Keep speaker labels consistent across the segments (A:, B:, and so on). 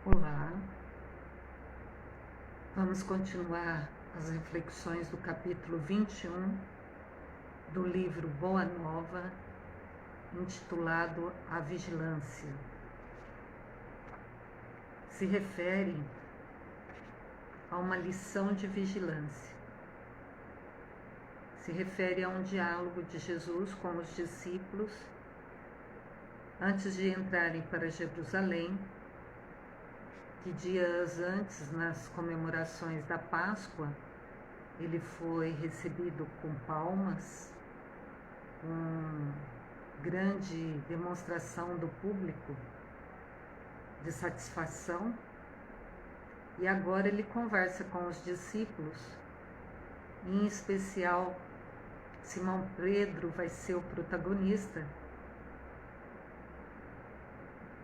A: Olá, vamos continuar as reflexões do capítulo 21 do livro Boa Nova, intitulado A Vigilância. Se refere a uma lição de vigilância. Se refere a um diálogo de Jesus com os discípulos antes de entrarem para Jerusalém, que dias antes, nas comemorações da Páscoa, ele foi recebido com palmas, com grande demonstração do público de satisfação, e agora ele conversa com os discípulos, em especial Simão Pedro vai ser o protagonista,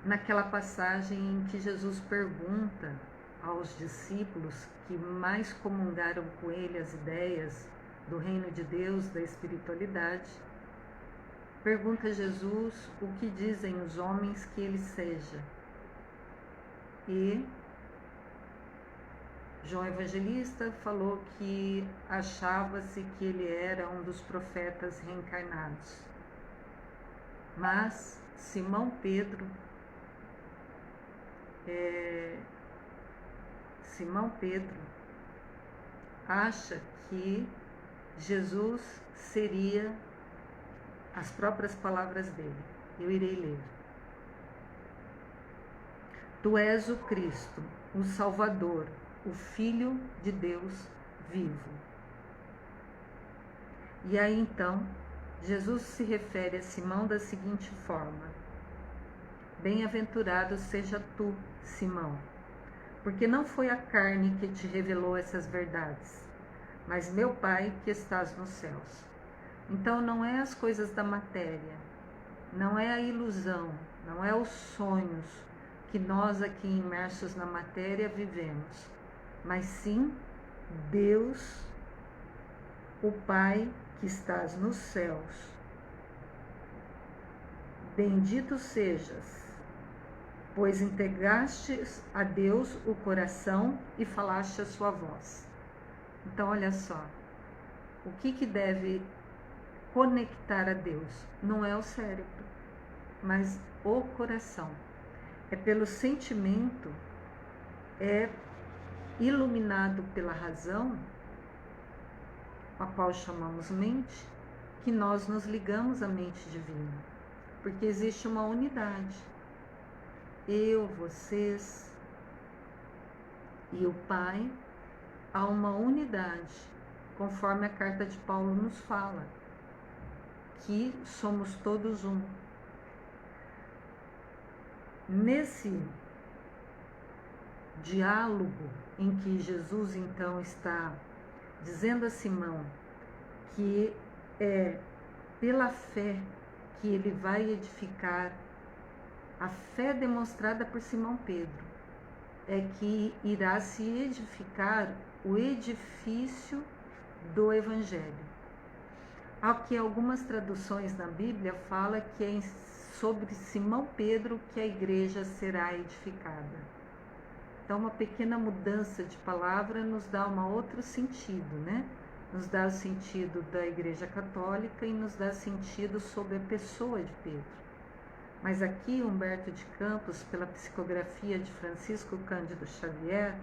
A: naquela passagem em que Jesus pergunta aos discípulos que mais comungaram com ele as ideias do reino de Deus, da espiritualidade, pergunta a Jesus o que dizem os homens que ele seja. E João Evangelista falou que achava-se que ele era um dos profetas reencarnados. Mas Simão Pedro acha que Jesus seria as próprias palavras dele. Eu irei ler. Tu és o Cristo, o Salvador, o Filho de Deus vivo. E aí então, Jesus se refere a Simão da seguinte forma: Bem-aventurado seja tu, Simão, porque não foi a carne que te revelou essas verdades, mas meu Pai que estás nos céus. Então não é as coisas da matéria, não é a ilusão, não é os sonhos que nós aqui imersos na matéria vivemos, mas sim Deus, o Pai que estás nos céus. Bendito sejas, pois entregastes a Deus o coração e falaste a sua voz. Então olha só, o que deve conectar a Deus? Não é o cérebro, mas o coração. É pelo sentimento, é iluminado pela razão, a qual chamamos mente, que nós nos ligamos à mente divina, porque existe uma unidade. Eu, vocês e o Pai, há uma unidade, conforme a carta de Paulo nos fala, que somos todos um. Nesse diálogo em que Jesus então está dizendo a Simão que é pela fé que ele vai edificar, a fé demonstrada por Simão Pedro é que irá se edificar o edifício do Evangelho. Aqui algumas traduções na Bíblia falam que é sobre Simão Pedro que a igreja será edificada. Então uma pequena mudança de palavra nos dá um outro sentido, né? Nos dá o sentido da Igreja Católica e nos dá sentido sobre a pessoa de Pedro. Mas aqui Humberto de Campos, pela psicografia de Francisco Cândido Xavier,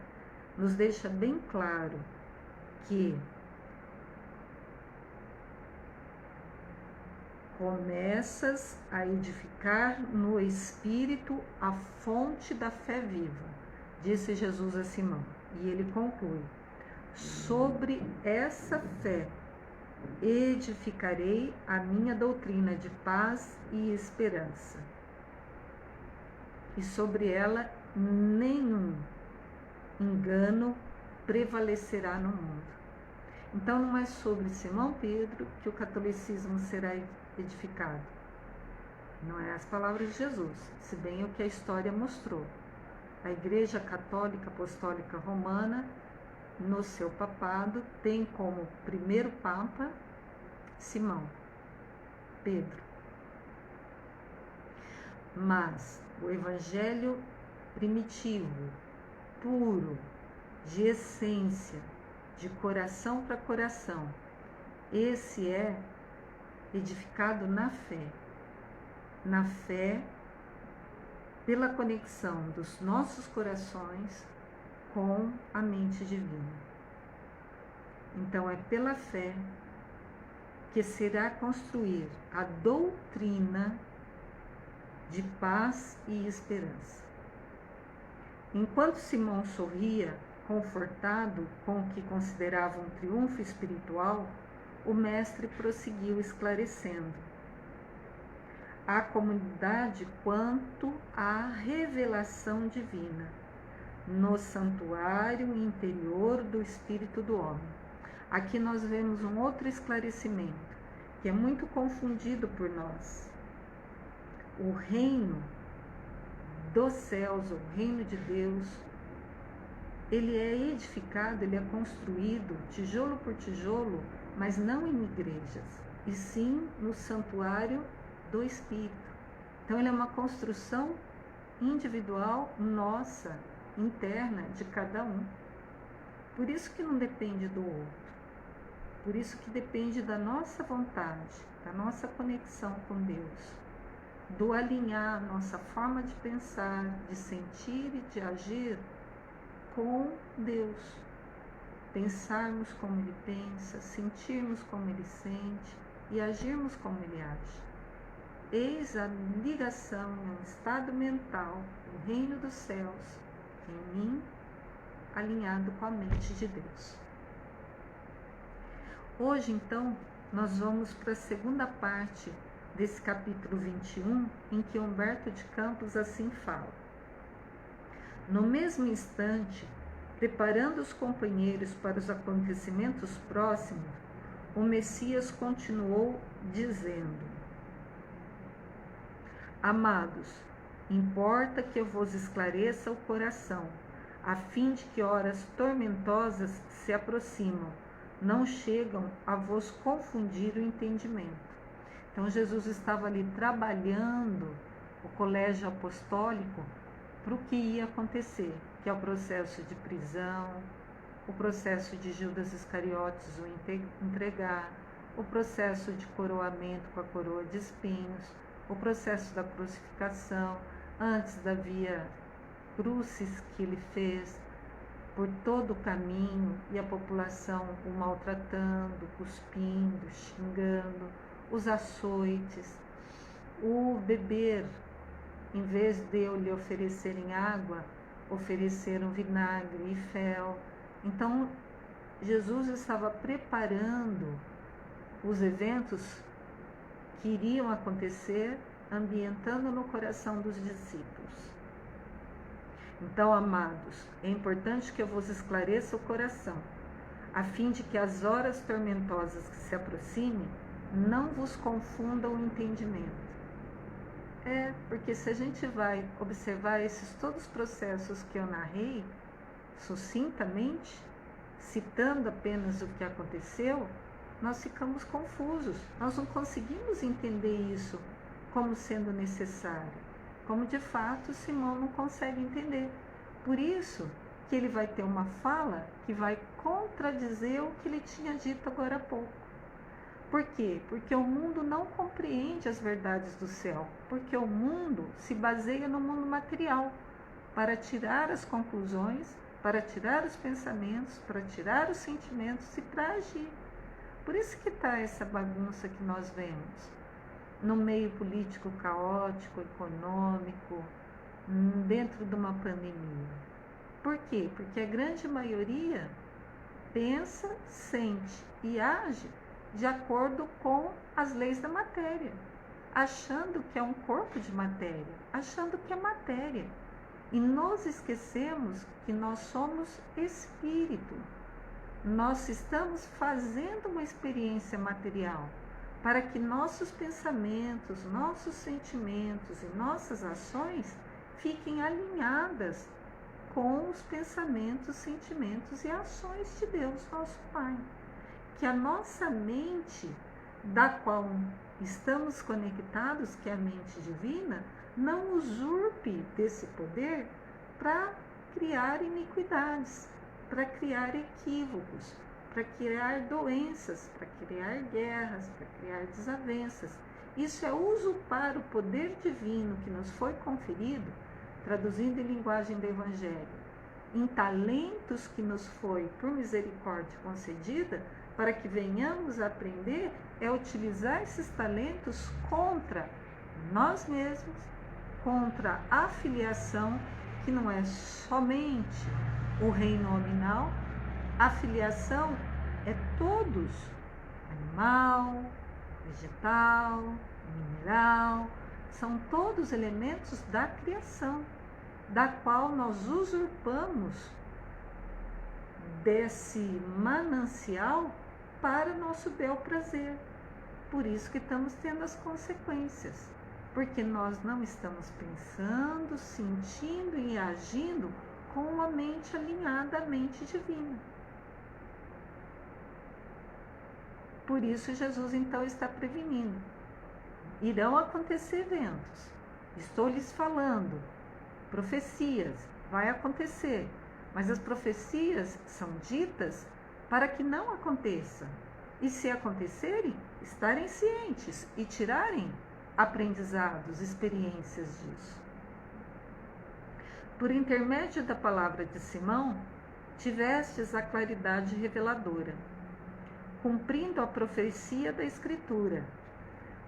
A: nos deixa bem claro que começas a edificar no Espírito a fonte da fé viva, disse Jesus a Simão. E ele conclui: sobre essa fé edificarei a minha doutrina de paz e esperança, e sobre ela nenhum engano prevalecerá no mundo. Então não é sobre Simão Pedro que o catolicismo será edificado. Não é as palavras de Jesus, se bem o que a história mostrou. A Igreja Católica Apostólica Romana, no seu papado, tem como primeiro Papa Simão Pedro. Mas o Evangelho primitivo, puro, de essência, de coração para coração. Esse é edificado na fé pela conexão dos nossos corações com a mente divina. Então é pela fé que será construir a doutrina de paz e esperança. Enquanto Simão sorria, confortado com o que considerava um triunfo espiritual, o mestre prosseguiu esclarecendo à comunidade quanto à revelação divina no santuário interior do espírito do homem. Aqui nós vemos um outro esclarecimento que é muito confundido por nós. O reino dos céus, o reino de Deus, ele é edificado, ele é construído tijolo por tijolo, mas não em igrejas, e sim no santuário do Espírito. Então ele é uma construção individual, nossa, interna, de cada um. Por isso que não depende do outro. Por isso que depende da nossa vontade, da nossa conexão com Deus, do alinhar nossa forma de pensar, de sentir e de agir com Deus. Pensarmos como Ele pensa, sentirmos como Ele sente e agirmos como Ele age. Eis a ligação em um estado mental do reino dos céus, em mim, alinhado com a mente de Deus. Hoje, então, nós vamos para a segunda parte desse capítulo 21, em que Humberto de Campos assim fala. No mesmo instante, preparando os companheiros para os acontecimentos próximos, o Messias continuou dizendo: Amados, importa que eu vos esclareça o coração, a fim de que horas tormentosas se aproximam, não chegam a vos confundir o entendimento. Então Jesus estava ali trabalhando o colégio apostólico para o que ia acontecer, que é o processo de prisão, o processo de Judas Iscariotes o entregar, o processo de coroamento com a coroa de espinhos, o processo da crucificação, antes da via crucis que ele fez por todo o caminho e a população o maltratando, cuspindo, xingando, os açoites, o beber, em vez de eu lhe oferecerem água, ofereceram vinagre e fel. Então, Jesus estava preparando os eventos que iriam acontecer, ambientando no coração dos discípulos. Então, amados, é importante que eu vos esclareça o coração, a fim de que as horas tormentosas que se aproximem não vos confundam o entendimento. Porque se a gente vai observar esses todos os processos que eu narrei, sucintamente, citando apenas o que aconteceu, nós ficamos confusos, nós não conseguimos entender isso como sendo necessário, como de fato Simão não consegue entender. Por isso que ele vai ter uma fala que vai contradizer o que ele tinha dito agora há pouco. Por quê? Porque o mundo não compreende as verdades do céu, porque o mundo se baseia no mundo material para tirar as conclusões, para tirar os pensamentos, para tirar os sentimentos e para agir. Por isso que está essa bagunça que nós vemos no meio político caótico, econômico, dentro de uma pandemia. Por quê? Porque a grande maioria pensa, sente e age de acordo com as leis da matéria, achando que é um corpo de matéria, achando que é matéria. E nós esquecemos que nós somos espírito. Nós estamos fazendo uma experiência material para que nossos pensamentos, nossos sentimentos e nossas ações fiquem alinhadas com os pensamentos, sentimentos e ações de Deus, nosso Pai. Que a nossa mente, da qual estamos conectados, que é a mente divina, não usurpe desse poder para criar iniquidades, para criar equívocos, para criar doenças, para criar guerras, para criar desavenças. Isso é usurpar o poder divino que nos foi conferido, traduzindo em linguagem do Evangelho, em talentos que nos foi, por misericórdia, concedida, para que venhamos a aprender é utilizar esses talentos contra nós mesmos, contra a filiação, que não é somente o reino nominal. A filiação é todos, animal, vegetal, mineral, são todos elementos da criação, da qual nós usurpamos desse manancial para nosso bel prazer. Por isso que estamos tendo as consequências, porque nós não estamos pensando, sentindo e agindo com a mente alinhada à mente divina. Por isso Jesus então está prevenindo. Irão acontecer eventos. Estou lhes falando. Profecias. Vai acontecer. Mas as profecias são ditas para que não aconteça. E se acontecerem, estarem cientes e tirarem aprendizados, experiências disso. Por intermédio da palavra de Simão, tivestes a claridade reveladora, cumprindo a profecia da Escritura.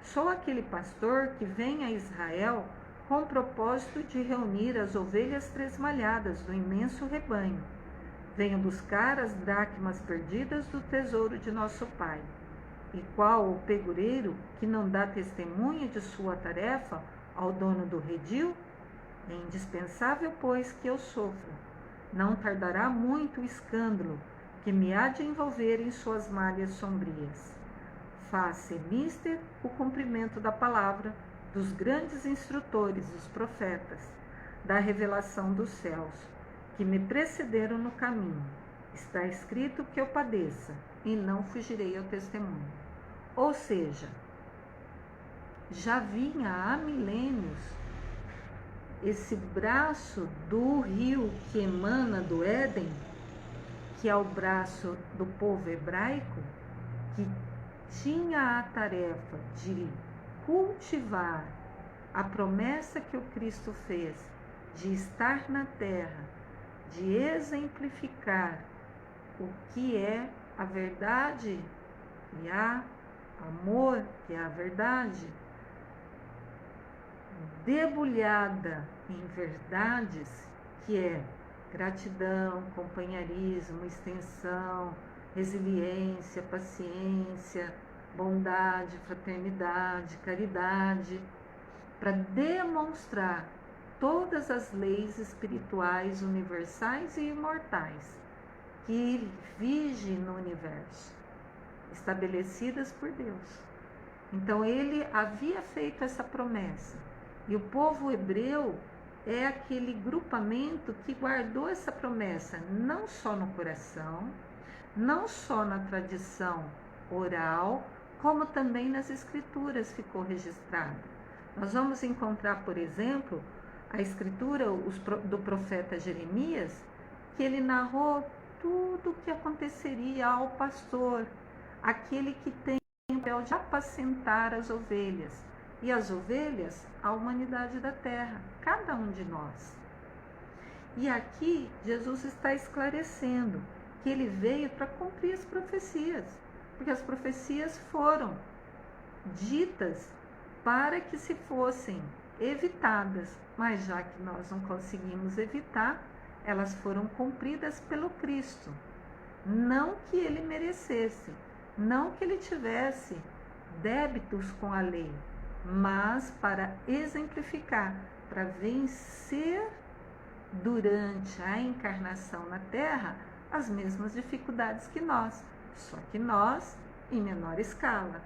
A: Sou aquele pastor que vem a Israel com o propósito de reunir as ovelhas tresmalhadas do imenso rebanho. Venho buscar as dracmas perdidas do tesouro de nosso Pai. E qual o pegureiro que não dá testemunha de sua tarefa ao dono do redil? É indispensável, pois, que eu sofra. Não tardará muito o escândalo que me há de envolver em suas malhas sombrias. Faz-se mister o cumprimento da palavra dos grandes instrutores, os profetas, da revelação dos céus, que me precederam no caminho. Está escrito que eu padeça, e não fugirei ao testemunho. Ou seja, já vinha há milênios esse braço do rio que emana do Éden, que é o braço do povo hebraico, que tinha a tarefa de cultivar a promessa que o Cristo fez, de estar na terra, de exemplificar o que é a verdade e a amor, que é a verdade, debulhada em verdades, que é gratidão, companheirismo, extensão, resiliência, paciência, bondade, fraternidade, caridade, para demonstrar todas as leis espirituais universais e imortais que vigem no universo, estabelecidas por Deus. Então ele havia feito essa promessa, e o povo hebreu é aquele grupamento que guardou essa promessa não só no coração, não só na tradição oral, como também nas escrituras ficou registrado. Nós vamos encontrar, por exemplo, a escritura do profeta Jeremias, que ele narrou tudo o que aconteceria ao pastor, aquele que tem o papel de apacentar as ovelhas, e as ovelhas, a humanidade da terra, cada um de nós. E aqui Jesus está esclarecendo que ele veio para cumprir as profecias, porque as profecias foram ditas para que se fossem evitadas, mas já que nós não conseguimos evitar, elas foram cumpridas pelo Cristo. Não que ele merecesse, não que ele tivesse débitos com a lei, mas para exemplificar, para vencer durante a encarnação na Terra as mesmas dificuldades que nós, só que nós em menor escala.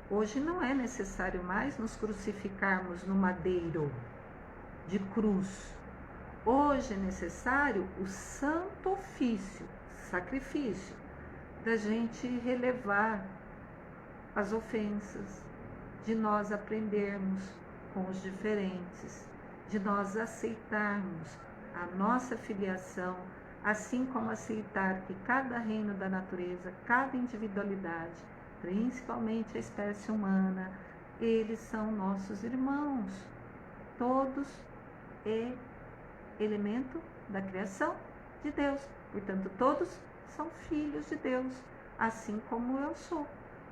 A: Hoje não é necessário mais nos crucificarmos no madeiro de cruz. Hoje é necessário o santo ofício, sacrifício, da gente relevar as ofensas, de nós aprendermos com os diferentes, de nós aceitarmos a nossa filiação, assim como aceitar que cada reino da natureza, cada individualidade, principalmente a espécie humana, eles são nossos irmãos. Todos é elemento da criação de Deus. Portanto, todos são filhos de Deus, assim como eu sou.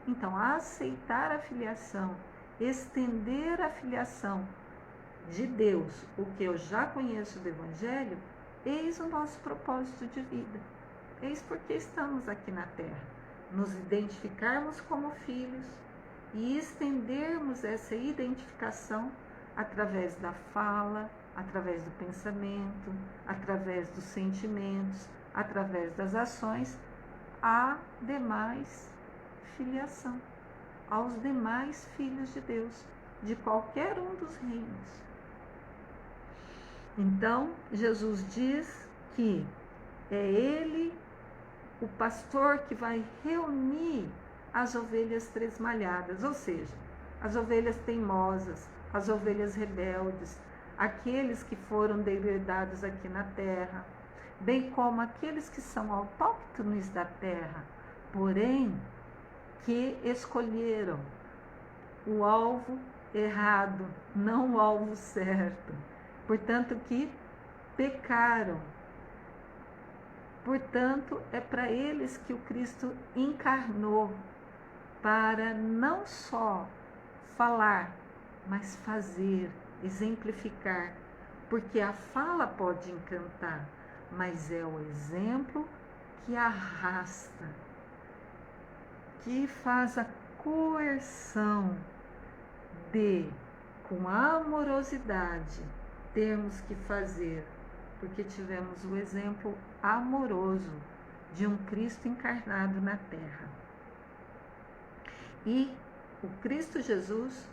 A: Então, aceitar a filiação, estender a filiação de Deus, o que eu já conheço do Evangelho, eis o nosso propósito de vida. Eis porque estamos aqui na Terra. Nos identificarmos como filhos e estendermos essa identificação através da fala, através do pensamento, através dos sentimentos, através das ações, à demais filiação, aos demais filhos de Deus, de qualquer um dos reinos. Então, Jesus diz que é Ele, o pastor, que vai reunir as ovelhas tresmalhadas, ou seja, as ovelhas teimosas, as ovelhas rebeldes, aqueles que foram degradados aqui na terra, bem como aqueles que são autóctones da terra, porém que escolheram o alvo errado, não o alvo certo, portanto que pecaram. Portanto, é para eles que o Cristo encarnou, para não só falar, mas fazer, exemplificar, porque a fala pode encantar, mas é o exemplo que arrasta, que faz a coerção de, com amorosidade, termos que fazer, porque tivemos o exemplo amoroso de um Cristo encarnado na terra. E o Cristo Jesus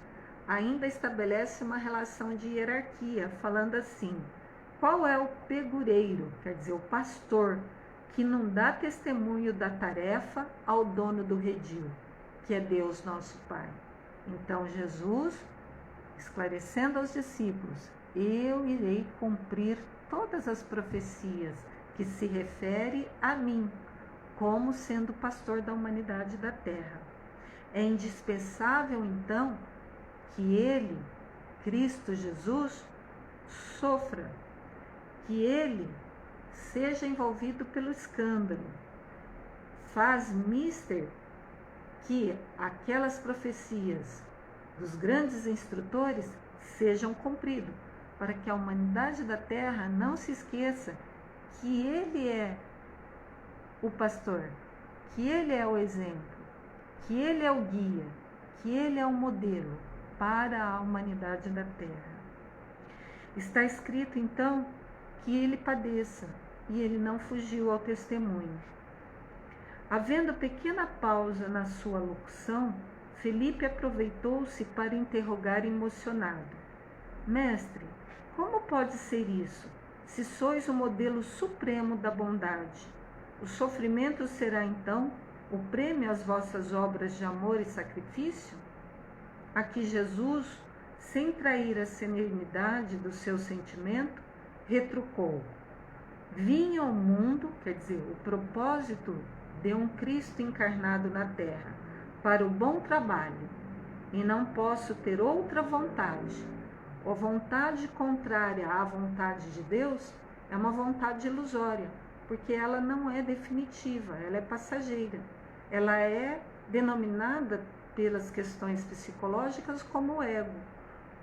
A: ainda estabelece uma relação de hierarquia, falando assim: qual é o pegureiro, quer dizer, o pastor, que não dá testemunho da tarefa ao dono do redil, que é Deus nosso Pai? Então Jesus, esclarecendo aos discípulos: eu irei cumprir todas as profecias que se refere a mim, como sendo pastor da humanidade da terra. É indispensável, então, que ele, Cristo Jesus, sofra, que ele seja envolvido pelo escândalo. Faz mister que aquelas profecias dos grandes instrutores sejam cumpridas, para que a humanidade da terra não se esqueça que ele é o pastor, que ele é o exemplo, que ele é o guia, que ele é o modelo para a humanidade da terra. Está escrito então que ele padeça, e ele não fugiu ao testemunho. Havendo pequena pausa na sua locução, Felipe aproveitou-se para interrogar emocionado: mestre, como pode ser isso, se sois o modelo supremo da bondade? O sofrimento será então o prêmio às vossas obras de amor e sacrifício? A que Jesus, sem trair a serenidade do seu sentimento, retrucou: vim ao mundo, quer dizer, o propósito de um Cristo encarnado na terra, para o bom trabalho, e não posso ter outra vontade. A vontade contrária à vontade de Deus é uma vontade ilusória, porque ela não é definitiva, ela é passageira. Ela é denominada pelas questões psicológicas como ego.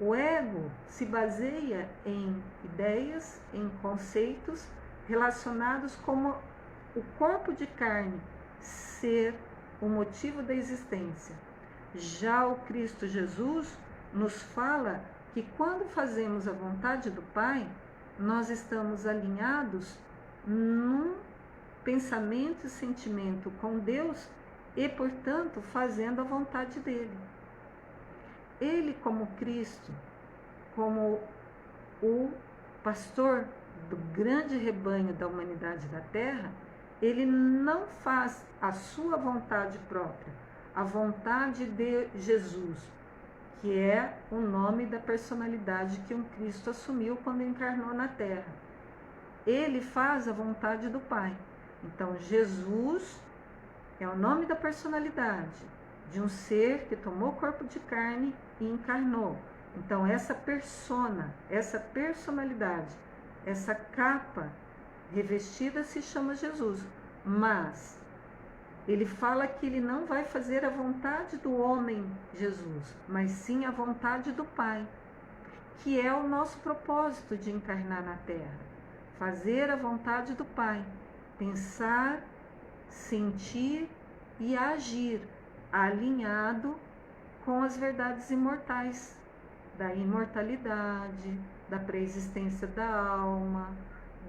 A: O ego se baseia em ideias, em conceitos relacionados como o corpo de carne ser o motivo da existência. Já o Cristo Jesus nos fala que quando fazemos a vontade do Pai, nós estamos alinhados num pensamento e sentimento com Deus e, portanto, fazendo a vontade dele. Ele, como Cristo, como o pastor do grande rebanho da humanidade da terra, ele não faz a sua vontade própria, a vontade de Jesus, que é o nome da personalidade que um Cristo assumiu quando encarnou na terra. ele faz a vontade do Pai. Então, Jesus é o nome da personalidade de um ser que tomou corpo de carne e encarnou. Então, essa persona, essa personalidade, essa capa revestida se chama Jesus. Mas ele fala que ele não vai fazer a vontade do homem Jesus, mas sim a vontade do Pai, que é o nosso propósito de encarnar na Terra. Fazer a vontade do Pai, pensar, sentir e agir alinhado com as verdades imortais, da imortalidade, da preexistência da alma,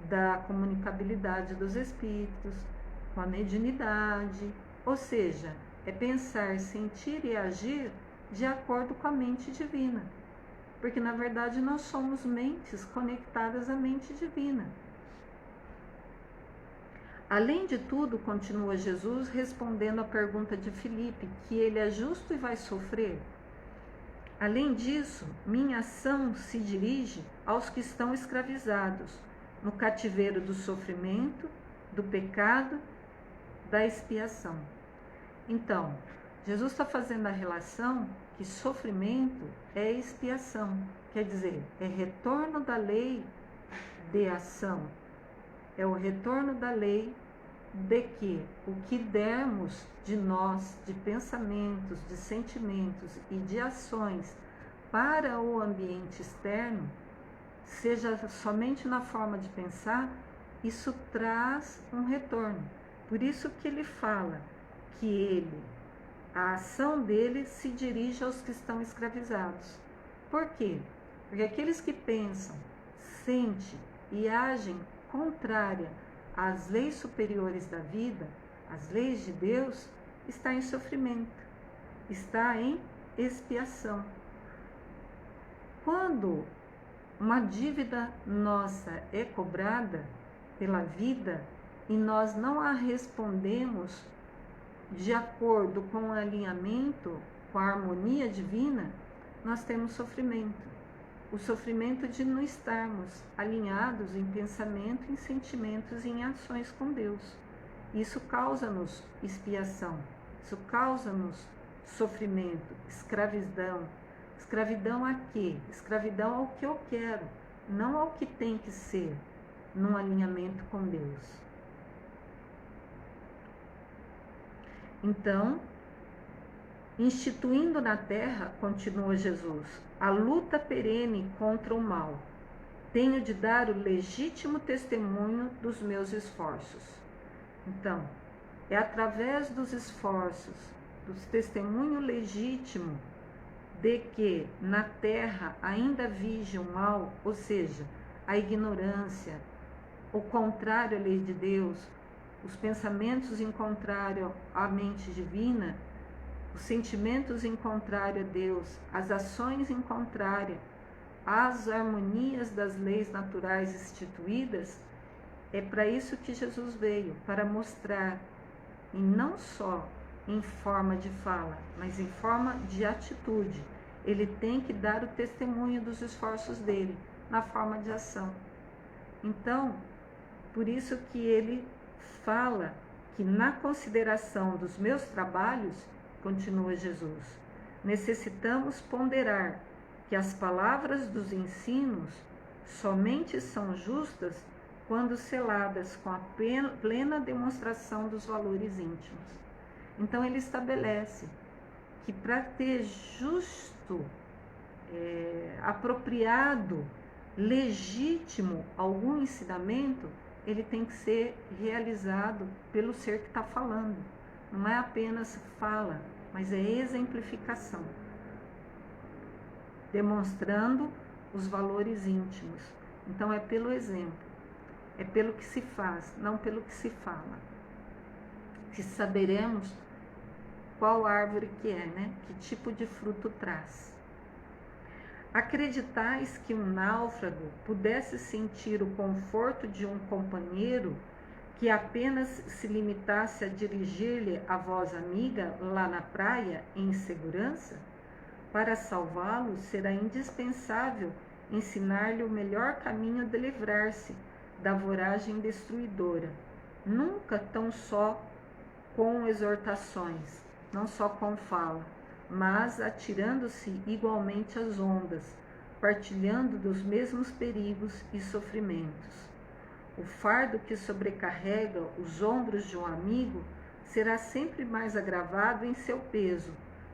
A: da comunicabilidade dos espíritos, com a mediunidade, ou seja, é pensar, sentir e agir de acordo com a mente divina, porque na verdade nós somos mentes conectadas à mente divina. Além de tudo, continua Jesus respondendo à pergunta de Filipe, que ele é justo e vai sofrer. Além disso, minha ação se dirige aos que estão escravizados no cativeiro do sofrimento, do pecado, da expiação. Então, Jesus está fazendo a relação que sofrimento é expiação, quer dizer, é retorno da lei de ação, é o retorno da lei de que o que dermos de nós, de pensamentos, de sentimentos e de ações para o ambiente externo, seja somente na forma de pensar, isso traz um retorno. Por isso que ele fala que a ação dele se dirige aos que estão escravizados. Por quê? Porque aqueles que pensam, sentem e agem contrária às leis superiores da vida, às leis de Deus, está em sofrimento, está em expiação. Quando uma dívida nossa é cobrada pela vida e nós não a respondemos de acordo com o alinhamento, com a harmonia divina, nós temos sofrimento. O sofrimento de não estarmos alinhados em pensamento, em sentimentos e em ações com Deus. Isso causa-nos expiação, isso causa-nos sofrimento, escravidão. Escravidão a quê? Escravidão ao que eu quero, não ao que tem que ser, num alinhamento com Deus. Então, instituindo na terra, continua Jesus, a luta perene contra o mal. Tenho de dar o legítimo testemunho dos meus esforços. Então, é através dos esforços, do testemunho legítimo de que na terra ainda vige o mal, ou seja, a ignorância, o contrário à lei de Deus, os pensamentos em contrário à mente divina, os sentimentos em contrário a Deus, as ações em contrário às harmonias das leis naturais instituídas, é para isso que Jesus veio, para mostrar, e não só em forma de fala, mas em forma de atitude. Ele tem que dar o testemunho dos esforços dele, na forma de ação. Então, por isso que ele fala que na consideração dos meus trabalhos, continua Jesus, necessitamos ponderar que as palavras dos ensinos somente são justas quando seladas com a plena demonstração dos valores íntimos. Então ele estabelece que para ter justo, apropriado, legítimo algum ensinamento, ele tem que ser realizado pelo ser que está falando. Não é apenas fala, mas é exemplificação, demonstrando os valores íntimos. Então é pelo exemplo, é pelo que se faz, não pelo que se fala, que saberemos qual árvore que é, né? Que tipo de fruto traz. Acreditais que um náufrago pudesse sentir o conforto de um companheiro que apenas se limitasse a dirigir-lhe a voz amiga lá na praia em segurança? Para salvá-lo, será indispensável ensinar-lhe o melhor caminho de livrar-se da voragem destruidora, nunca tão só com exortações, não só com fala, mas atirando-se igualmente às ondas, partilhando dos mesmos perigos e sofrimentos. O fardo que sobrecarrega os ombros de um amigo será sempre mais agravado em seu peso,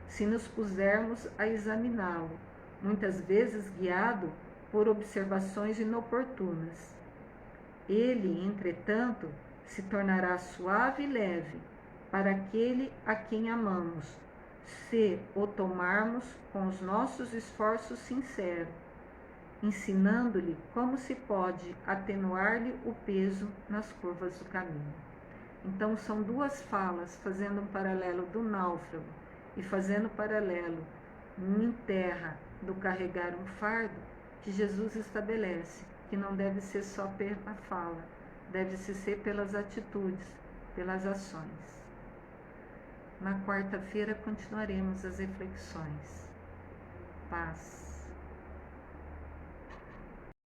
A: se nos pusermos a examiná-lo, muitas vezes guiado por observações inoportunas. Ele, entretanto, se tornará suave e leve para aquele a quem amamos, se o tomarmos com os nossos esforços sinceros, ensinando-lhe como se pode atenuar-lhe o peso nas curvas do caminho. Então são duas falas, fazendo um paralelo do náufrago e fazendo paralelo em terra do carregar um fardo, que Jesus estabelece, que não deve ser só pela fala, deve ser pelas atitudes, pelas ações. Na quarta-feira continuaremos as reflexões. Paz.